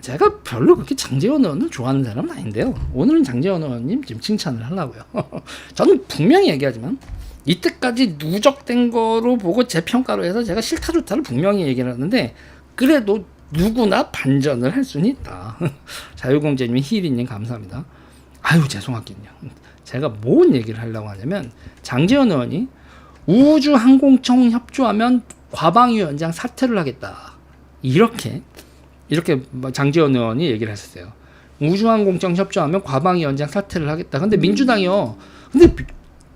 제가 별로 그렇게 장제원 의원을 좋아하는 사람은 아닌데요. 오늘은 장제원 의원님 지금 칭찬을 하려고요. 저는 분명히 얘기하지만 이때까지 누적된 거로 보고 제 평가로 해서 제가 싫다 좋다를 분명히 얘기를 하는데 그래도 누구나 반전을 할 수는 있다. 자유공제님, 희리님 감사합니다. 아유 죄송하긴요. 제가 뭔 얘기를 하려고 하냐면 장제원 의원이 우주항공청 협조하면 과방위원장 사퇴를 하겠다. 이렇게 장제원 의원이 얘기를 했었어요. 우주항공청 협조하면 과방위원장 사퇴를 하겠다. 근데 민주당이요. 근데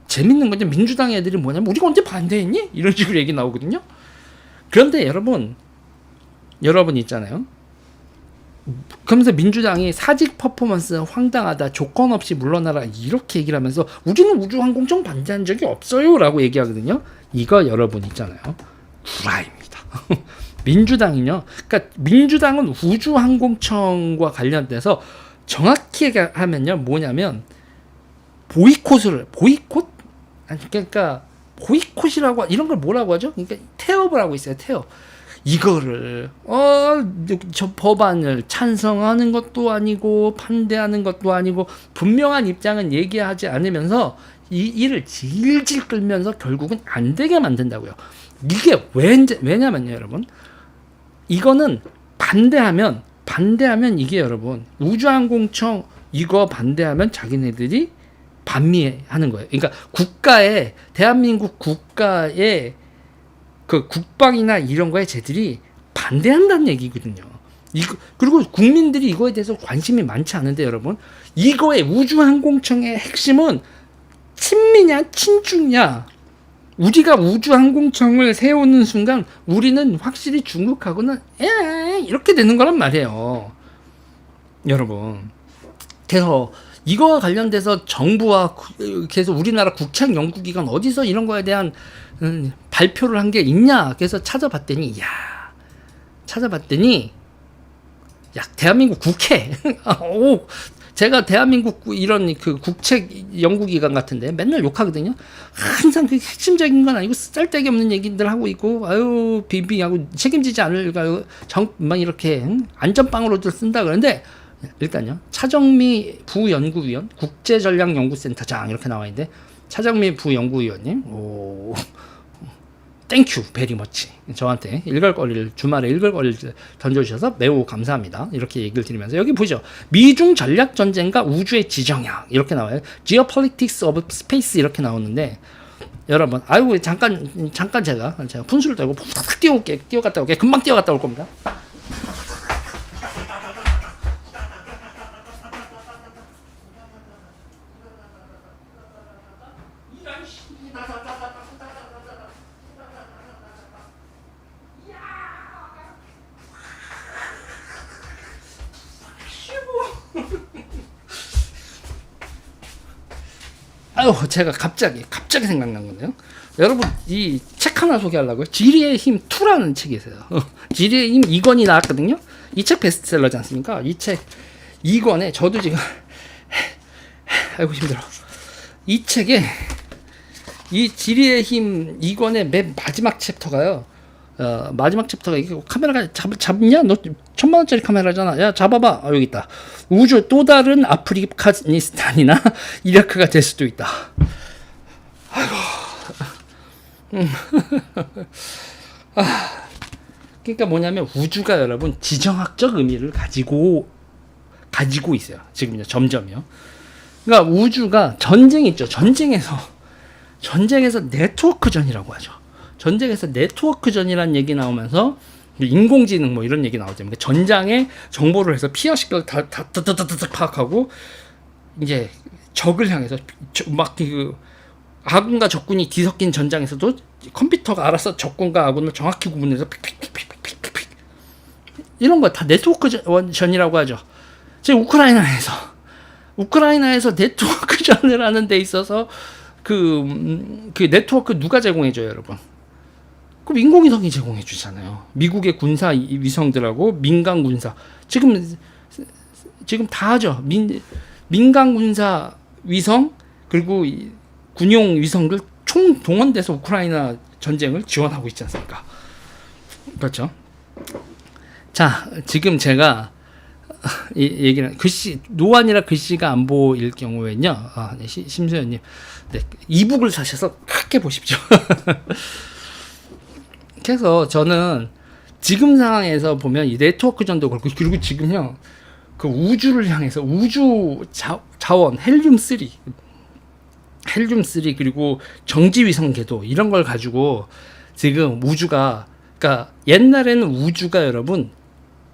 재밌는 건데 민주당 애들이 뭐냐면 우리가 언제 반대했니? 이런 식으로 얘기 나오거든요. 그런데 여러분 있잖아요. 그러면서 민주당이 사직 퍼포먼스 황당하다, 조건 없이 물러나라 이렇게 얘기를 하면서 우리는 우주항공청 반대한 적이 없어요 라고 얘기하거든요. 이거 여러분 있잖아요. 구라입니다. 민주당은요. 그러니까 민주당은 우주항공청과 관련돼서 정확히 하면요. 뭐냐면 보이콧? 그러니까 보이콧이라고 이런 걸 뭐라고 하죠? 그러니까 태업을 하고 있어요. 태업. 이거를 저 법안을 찬성하는 것도 아니고 반대하는 것도 아니고 분명한 입장은 얘기하지 않으면서 이 일을 질질 끌면서 결국은 안 되게 만든다고요. 이게 왜냐면요, 여러분. 이거는 반대하면 이게 여러분 우주항공청 이거 반대하면 자기네들이 반미하는 거예요. 그러니까 대한민국 국가의 그 국방이나 이런 거에 쟤들이 반대한다는 얘기거든요. 그리고 국민들이 이거에 대해서 관심이 많지 않은데 여러분 이거의 우주항공청의 핵심은 친미냐 친중이냐. 우리가 우주항공청을 세우는 순간 우리는 확실히 중국하고는 이렇게 되는 거란 말이에요. 여러분. 그래서 이거와 관련돼서 정부와 계속 우리나라 국책연구기관 어디서 이런 거에 대한 발표를 한 게 있냐. 그래서 찾아봤더니 대한민국 국회. 제가 대한민국 이런 그 국책 연구기관 같은데 맨날 욕하거든요. 항상 그 핵심적인 건 아니고 쓸데기 없는 얘기들 하고 있고, 아유 비비하고 책임지지 않을까요? 막 이렇게 안전빵으로도 쓴다 그러는데 일단요. 차정미 부연구위원, 국제전략연구센터장 이렇게 나와 있는데 차정미 부연구위원님, 땡큐 베리 머치 저한테 주말에 읽을 거리를 던져주셔서 매우 감사합니다. 이렇게 얘기를 드리면서 여기 보죠. 미중 전략 전쟁과 우주의 지정학 이렇게 나와요. Geopolitics of Space 이렇게 나오는데 여러분 아이고 잠깐 제가 분수를 떨고 뛰어갔다 올게. 금방 뛰어갔다 올 겁니다. 아유, 제가 갑자기 생각난 건데요. 여러분, 이 책 하나 소개하려고요. 지리의 힘 2라는 책이 있어요. 지리의 힘 2권이 나왔거든요. 이 책 베스트셀러지 않습니까? 이 책 2권에 저도 지금 아이고 힘들어. 이 책에 이 지리의 힘 2권의 맨 마지막 챕터가요. 마지막 챕터가 이게 카메라가 잡냐? 너 1000만원짜리 카메라잖아. 야 잡아봐. 여기 있다. 우주 또 다른 아프가니스탄이나 이라크가 될 수도 있다. 아이고. 그러니까 뭐냐면 우주가 여러분 지정학적 의미를 가지고 있어요. 지금요. 점점요. 그러니까 우주가 전쟁 있죠. 전쟁에서 네트워크전이라고 하죠. 전쟁에서 네트워크전이라는 얘기 나오면서 인공지능 뭐 이런 얘기 나오죠. 그러니까 전장에 정보를 해서 피어식을 다 파악하고 이제 적을 향해서 막 그 아군과 적군이 뒤섞인 전장에서도 컴퓨터가 알아서 적군과 아군을 정확히 구분해서 픽픽픽픽픽픽 이런 거 다 네트워크전이라고 하죠. 지금 우크라이나에서 네트워크전을 하는 데 있어서 그 네트워크 누가 제공해줘요, 여러분? 그럼 인공위성이 제공해 주잖아요. 미국의 군사 위성들하고 민간 군사 지금 다 하죠. 민간 군사 위성 그리고 군용 위성들 총 동원돼서 우크라이나 전쟁을 지원하고 있지 않습니까? 그렇죠. 자, 지금 제가 이 얘기는 글씨 노안이라 글씨가 안 보일 경우에는요. 네, 심수연님, 네, 이북을 사셔서 크게 보십시오. 그래서 저는 지금 상황에서 보면 이 네트워크 전도 그렇고, 그리고 지금요 그 우주를 향해서 우주 자원 헬륨 3 그리고 정지위성 궤도 이런 걸 가지고 지금 우주가, 그러니까 옛날에는 우주가 여러분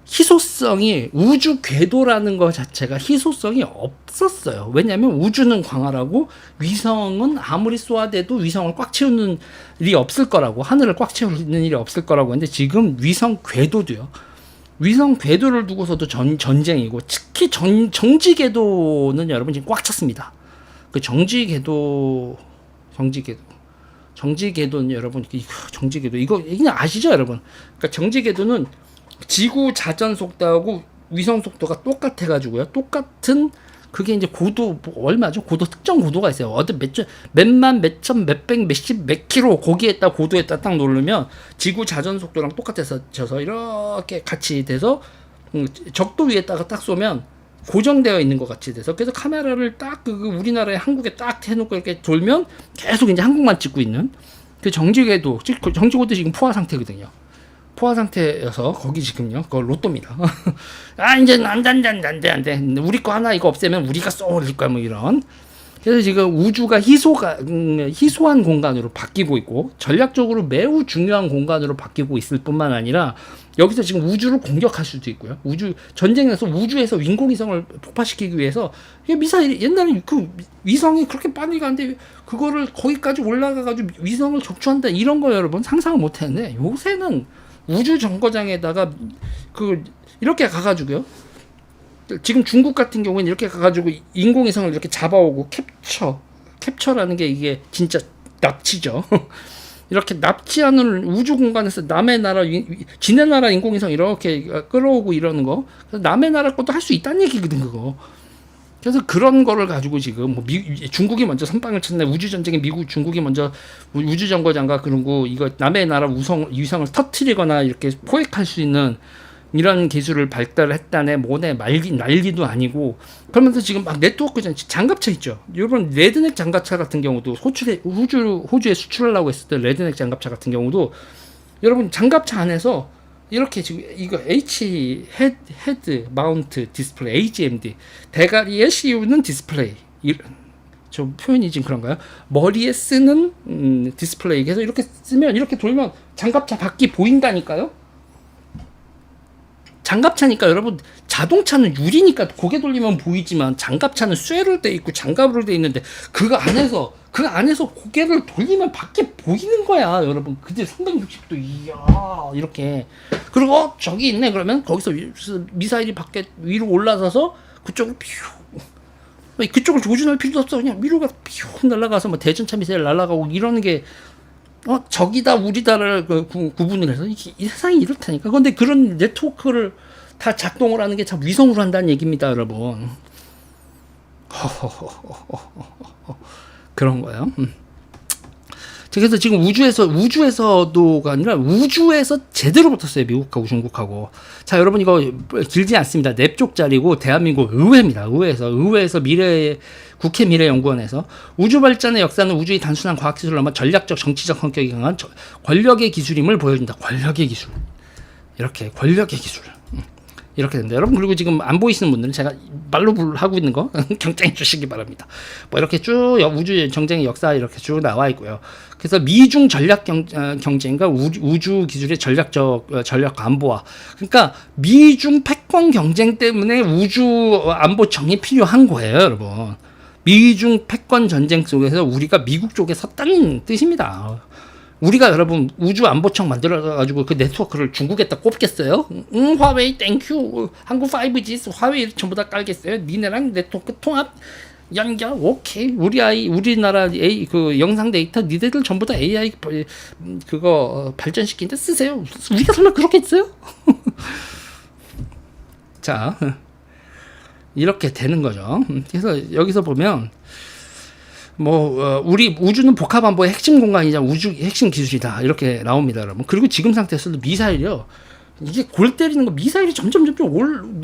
희소성이, 우주 궤도라는 것 자체가 희소성이 없었어요. 왜냐하면 우주는 광활하고 위성은 아무리 쏘아대도 위성을 꽉 채우는 일이 없을 거라고, 하늘을 꽉 채우는 일이 없을 거라고 했는데, 지금 위성 궤도도요, 위성 궤도를 두고서도 전쟁이고, 특히 정지 궤도는 여러분 지금 꽉 찼습니다. 그 정지 궤도는 여러분, 정지 궤도 이거 그냥 아시죠 여러분? 그러니까 정지 궤도는 지구 자전 속도하고 위성 속도가 똑같아가지고요. 똑같은, 그게 이제 고도 얼마죠? 고도 특정 고도가 있어요. 어떤 몇만, 몇천, 몇백, 몇십, 몇 킬로, 거기에다 고도에다 딱 누르면 지구 자전 속도랑 똑같아서 져서 이렇게 같이 돼서 적도 위에다가 딱 쏘면 고정되어 있는 것 같이 돼서, 그래서 카메라를 딱 우리나라에 한국에 딱 해놓고 이렇게 돌면 계속 이제 한국만 찍고 있는 그 정지궤도, 정지궤도 지금 포화 상태거든요. 포화 상태여서 거기 지금요, 그거 로또입니다. 이제 안 돼. 우리 거 하나 이거 없애면 우리가 쏘릴 거야, 뭐 이런. 그래서 지금 우주가 희소한 공간으로 바뀌고 있고, 전략적으로 매우 중요한 공간으로 바뀌고 있을 뿐만 아니라, 여기서 지금 우주를 공격할 수도 있고요. 전쟁에서 우주에서 인공위성을 폭파시키기 위해서, 미사일, 옛날에 그 위성이 그렇게 빨리 가는데 그거를 거기까지 올라가가지고 위성을 격추한다, 이런 거 여러분 상상을 못 했는데, 요새는 우주 정거장에다가 이렇게 가가지고요. 지금 중국 같은 경우는 이렇게 가가지고 인공위성을 이렇게 잡아오고 캡처라는 게 이게 진짜 납치죠. 이렇게 납치하는 우주 공간에서 남의 나라, 지네 나라 인공위성 이렇게 끌어오고 이러는 거, 남의 나라 것도 할 수 있다는 얘기거든 그거. 그래서 그런 거를 가지고 지금 중국이 먼저 선빵을 쳤네. 우주 전쟁에 중국이 먼저 우주 정거장과 그런 거, 이거 남의 나라 위성을 터트리거나 이렇게 포획할 수 있는 이런 기술을 발달했다네, 뭐네, 난리도 아니고. 그러면서 지금 막 네트워크 장갑차 있죠. 여러분 레드넥 장갑차 같은 경우도 호주에 수출하려고 했을 때, 레드넥 장갑차 같은 경우도 여러분 장갑차 안에서 이렇게 지금 이거 헤드 마운트 디스플레이, HMD, 대가리에 씌우는 디스플레이, 좀 표현이 지금 그런가요? 머리에 쓰는 디스플레이. 그래서 이렇게 쓰면, 이렇게 돌면 장갑차 밖이 보인다니까요. 장갑차니까 여러분, 자동차는 유리니까 고개 돌리면 보이지만, 장갑차는 쇠로 돼 있고 장갑으로 돼 있는데, 그 안에서 고개를 돌리면 밖에 보이는 거야 여러분. 그때 360도 이야 이렇게. 그리고 저기 있네 그러면 거기서 미사일이 밖에 위로 올라서서 그쪽으로 그쪽을 조준할 필요도 없어. 그냥 위로 가서 날아가서 뭐 대전차 미사일 날아가고 이러는 게, 저기다 우리다를 구분을 해서 이 세상이 이렇다니까. 근데 그런 네트워크를 다 작동을 하는 게 참 위성으로 한다는 얘기입니다 여러분. 그런 거예요. 그래서 지금 우주에서도가 아니라 우주에서 제대로 붙었어요, 미국하고 중국하고. 자 여러분, 이거 길지 않습니다. 4쪽짜리고 대한민국 의회에서 국회 미래연구원에서 우주 발전의 역사는 우주의 단순한 과학기술을 넘어 전략적 정치적 성격이 강한 권력의 기술임을 보여준다. 권력의 기술. 이렇게 된다 여러분. 그리고 지금 안 보이시는 분들은 제가 말로 하고 있는 거 경쟁해 주시기 바랍니다. 뭐 이렇게 쭉 우주 정쟁의 역사 이렇게 쭉 나와 있고요. 그래서 미중 전략 경쟁과 우주 기술의 전략 안보화, 그러니까 미중 패권 경쟁 때문에 우주 안보청이 필요한 거예요 여러분. 미중 패권 전쟁 속에서 우리가 미국 쪽에 섰다는 뜻입니다. 우리가 여러분 우주 안보청 만들어가지고 그 네트워크를 중국에다 꼽겠어요? 화웨이 땡큐, 한국 5G 화웨이 전부 다 깔겠어요? 니네랑 네트워크 통합 연결 오케이. 우리나라 그 영상 데이터 니네들 전부 다 AI 그거 발전시키는데 쓰세요. 우리가 설마 그렇겠어요? 자 이렇게 되는 거죠. 그래서 여기서 보면 우리 우주는 복합 안보의 핵심 공간이자 우주 핵심 기술이다 이렇게 나옵니다 여러분. 그리고 지금 상태에서도 미사일이요, 이게 골 때리는 거 미사일이 점점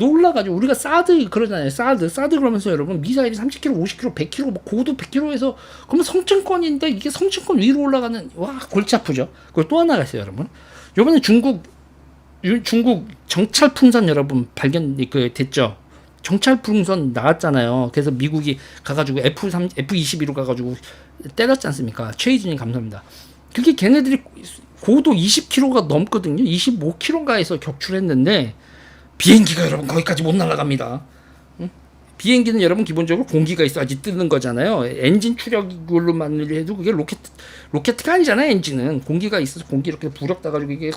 올라가지고 우리가 사드 그러잖아요. 사드 그러면서 여러분 미사일이 30km, 50km, 100km 뭐 고도 100km에서 그러면 성층권인데 이게 성층권 위로 올라가는 와 골치 아프죠. 그리고 또 하나가 있어요, 여러분. 요번에 중국 정찰 풍선 여러분 발견 됐죠. 정찰 풍선 나왔잖아요. 그래서 미국이 가가지고 F-22로 가가지고 때렸지 않습니까? 최희준이 감사합니다. 그게 걔네들이 고도 20km가 넘거든요. 25km가에서 격출했는데 비행기가 여러분 거기까지 못 날아갑니다. 응? 비행기는 여러분 기본적으로 공기가 있어야지 뜨는 거잖아요. 엔진 추력으로만 해도 그게 로켓가 아니잖아요. 엔진은 공기가 있어서 공기 이렇게 부력 따가지고 이게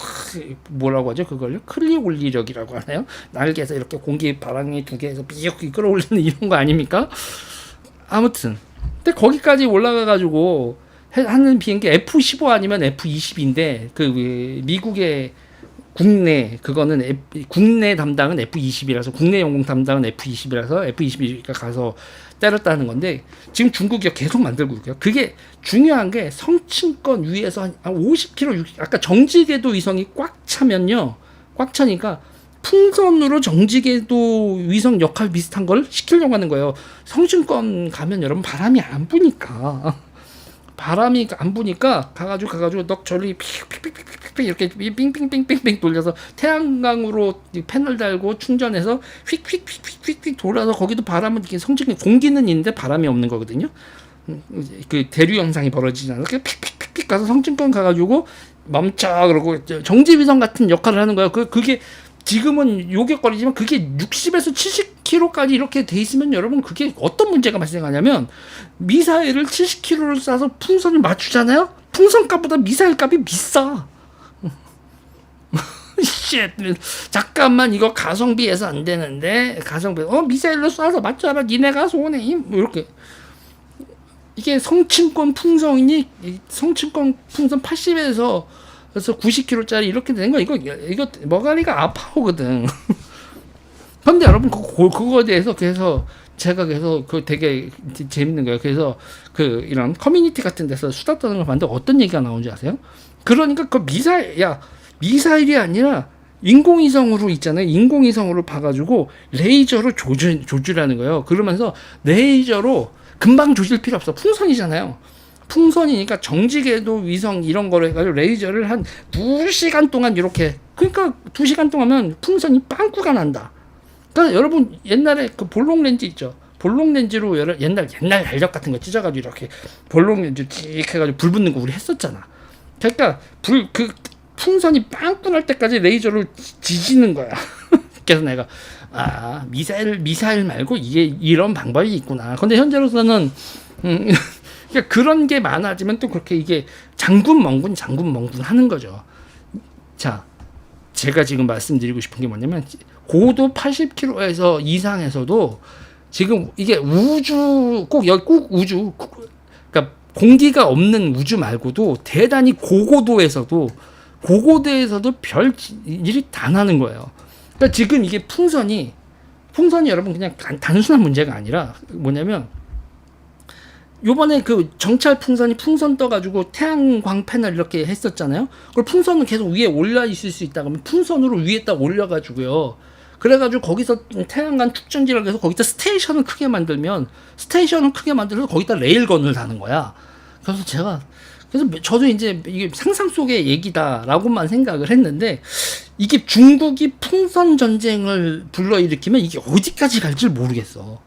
뭐라고 하죠? 그걸요? 클리어 올리력이라고 하나요? 날개에서 이렇게 공기 바람이 두 개에서 삐죽 끌어올리는 이런 거 아닙니까? 아무튼 근데 거기까지 올라가가지고 하는 비행기 F-15 아니면 F-20인데 그 미국의 국내 국내 담당은 F-20이라서 국내 영공 담당은 F-20이라서 F-22가 가서 때렸다는 건데 지금 중국이 계속 만들고 있고요. 그게 중요한 게 성층권 위에서 한 50km 아까 정지궤도 위성이 꽉 차면요. 꽉 차니까 풍선으로 정지궤도 위성 역할 비슷한 걸 시키려고 하는 거예요. 성층권 가면 여러분 바람이 안 부니까 가가지고 넉저리 픽픽픽픽픽 이렇게 빙빙빙빙빙 돌려서 태양광으로 패널 달고 충전해서 휙휙휙휙휙 돌아서 거기도 바람은 이렇게 성층 공기는 있는데 바람이 없는 거거든요. 그 대류 현상이 벌어지잖아요. 픽픽픽픽 가서 성층권 가가지고 멈춰 그러고 정지 위성 같은 역할을 하는 거예요. 그게 지금은 요격거리지만 그게 60에서 70km까지 이렇게 돼 있으면 여러분 그게 어떤 문제가 발생하냐면 미사일을 70km를 쏴서 풍선을 맞추잖아요. 풍선 값보다 미사일 값이 비싸. 잠깐만 이거 가성비에서 안 되는데 미사일로 쏴서 맞춰라 니네가 손해 이렇게 이게 성층권 풍선이 성층권 풍선 80에서 그래서 90kg짜리 이렇게 되는 거 이거 머가리가 아파오거든. 근데 여러분 그거에 대해서 그래서 제가 그래서 그 되게 재밌는 거예요. 그래서 그 이런 커뮤니티 같은 데서 수다 떠는 걸 봤는데 어떤 얘기가 나오는지 아세요? 그러니까 그 미사일이 아니라 인공위성으로 있잖아요. 인공위성으로 봐가지고 레이저로 조준하는 거예요. 그러면서 레이저로 금방 조질 필요 없어. 풍선이잖아요. 풍선이니까 정지궤도 위성 이런 거를 해가지고 레이저를 한 2시간 동안 이렇게 그러니까 2시간 동안은 풍선이 빵꾸가 난다. 그러니까 여러분 옛날에 그 볼록 렌즈 있죠. 볼록 렌즈로 옛날 달력 같은 거 찢어가지고 이렇게 볼록 렌즈 찍 해가지고 불 붙는 거 우리 했었잖아. 그러니까 그 풍선이 빵꾸 날 때까지 레이저를 지지는 거야. 그래서 내가 미사일 말고 이게 이런 방법이 있구나. 근데 현재로서는 그러니까 그런 게 많아지면 또 그렇게 이게 장군멍군 하는 거죠. 자, 제가 지금 말씀드리고 싶은 게 뭐냐면 고도 80km에서 이상에서도 지금 이게 우주 그러니까 공기가 없는 우주 말고도 대단히 고고도에서도 별 일이 다 나는 거예요. 그러니까 지금 이게 풍선이 여러분 그냥 단순한 문제가 아니라 뭐냐면 요번에 그 정찰 풍선 떠가지고 태양광 패널 이렇게 했었잖아요. 그걸 풍선은 계속 위에 올라 있을 수 있다 그러면 풍선으로 위에다 올려가지고요. 그래가지고 거기서 태양광 축전지를 해서 거기다 스테이션을 크게 만들어서 거기다 레일건을 다는 거야. 그래서 저도 이제 이게 상상 속의 얘기다라고만 생각을 했는데 이게 중국이 풍선 전쟁을 불러일으키면 이게 어디까지 갈지 모르겠어.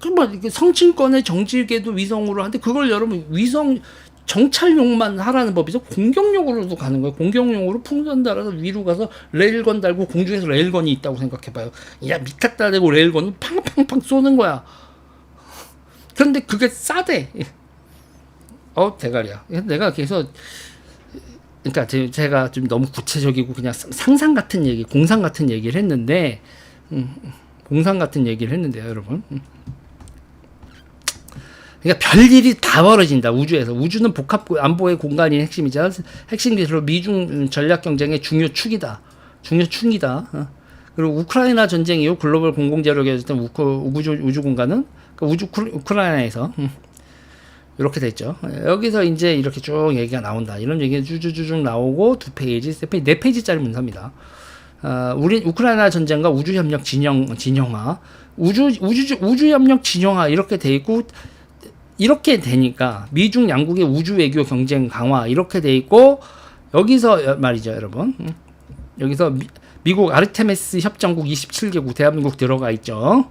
그럼 성층권의 정지궤도 위성으로 하는데 그걸 여러분 위성 정찰용만 하라는 법이죠. 공격용으로도 가는 거예요. 공격용으로 풍선 달아서 위로 가서 레일건 달고 공중에서 레일건이 있다고 생각해봐요. 야 밑에다 대고 레일건을 팡팡팡 쏘는 거야. 그런데 그게 싸대. 대가리야. 내가 그래서 그러니까 제가 좀 너무 구체적이고 그냥 상상 같은 얘기, 공상 같은 얘기를 했는데 여러분. 그러니까 별일이 다 벌어진다. 우주에서. 우주는 복합 안보의 공간이 핵심이자 핵심 기술로 미중 전략 경쟁의 중요 축이다. 그리고 우크라이나 전쟁 이후 글로벌 공공재력에 어떤 우주 공간은 우크라이나에서 이렇게 됐죠. 여기서 이제 이렇게 쭉 얘기가 나온다. 이런 얘기가 쭈쭈쭈쭉 나오고 2페이지, 3페이지, 4페이지짜리 문서입니다. 우리 우크라이나 전쟁과 우주 협력 진영화, 우주 협력 진영화 이렇게 돼 있고 이렇게 되니까 미중 양국의 우주 외교 경쟁 강화 이렇게 돼 있고 여기서 말이죠, 여러분. 여기서 미국 아르테미스 협정국 27개국 대한민국 들어가 있죠.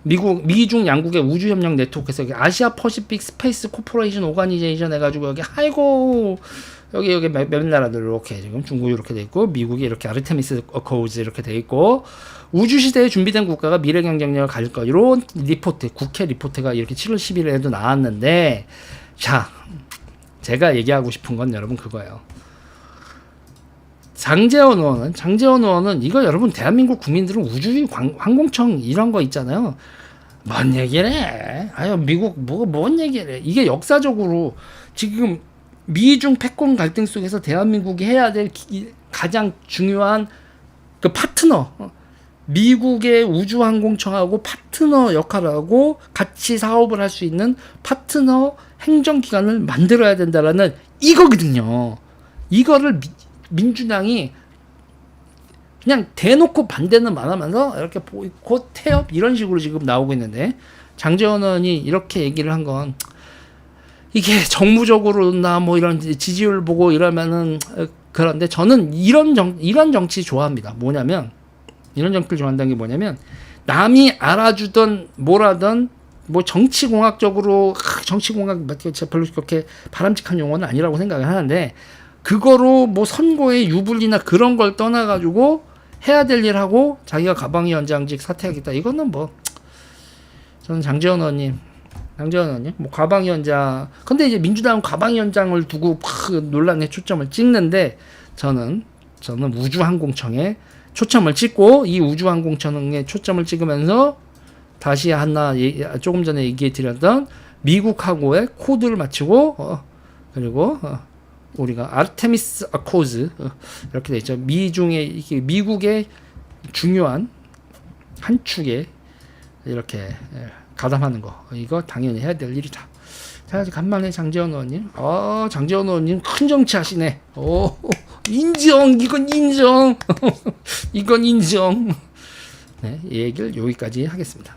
미중 양국의 우주 협력 네트워크에서 아시아 퍼시픽 스페이스 코퍼레이션 오가니제이션 해가지고 여기 아이고 여기 몇 나라들 이렇게 지금 중국이 이렇게 돼 있고 미국이 이렇게 아르테미스 어코즈 이렇게 돼 있고 우주 시대에 준비된 국가가 미래 경쟁력을 가질 거 이런 리포트 국회 리포트가 이렇게 7월 11일에도 나왔는데 자 제가 얘기하고 싶은 건 여러분 그거예요. 장제원 의원은 이거 여러분 대한민국 국민들은 우주 항공청 이런 거 있잖아요. 뭔 얘기를 해? 아유 미국 뭔 얘기를 해? 이게 역사적으로 지금 미중 패권 갈등 속에서 대한민국이 해야 될 가장 중요한 그 파트너 미국의 우주항공청하고 파트너 역할을 하고 같이 사업을 할 수 있는 파트너 행정기관을 만들어야 된다라는 이거거든요. 이거를 민주당이 그냥 대놓고 반대는 안 하면서 이렇게 곧 태업 이런 식으로 지금 나오고 있는데 장제원 의원이 이렇게 얘기를 한 건 이게 정무적으로나 뭐 이런 지지율 보고 이러면은 그런데 저는 이런 정치 좋아합니다. 뭐냐면 이런 정치를 좋아한다는 게 뭐냐면 남이 알아주던 뭐라던 뭐 정치공학적으로 정치공학 별로 그렇게 바람직한 용어는 아니라고 생각을 하는데 그거로 뭐 선거의 유불리나 그런 걸 떠나가지고 해야 될 일하고 자기가 가방위원장직 사퇴하겠다. 이거는 뭐 저는 장제원 의원님 뭐 가방위원장 근데 이제 민주당은 가방위원장을 두고 논란에 초점을 찍는데 저는 우주항공청에 초점을 찍고 이 우주항공청에 초점을 찍으면서 다시 하나 조금 전에 얘기해 드렸던 미국하고의 코드를 맞추고 그리고 우리가 아르테미스 아코즈 이렇게 돼 있죠. 미국의 중요한 한 축에 이렇게 가담하는 거 이거 당연히 해야 될 일이다. 자 간만에 장제원 의원님, 장제원 의원님 큰 정치 하시네. 인정, 이건 인정, 이건 인정. 네, 이 얘기를 여기까지 하겠습니다.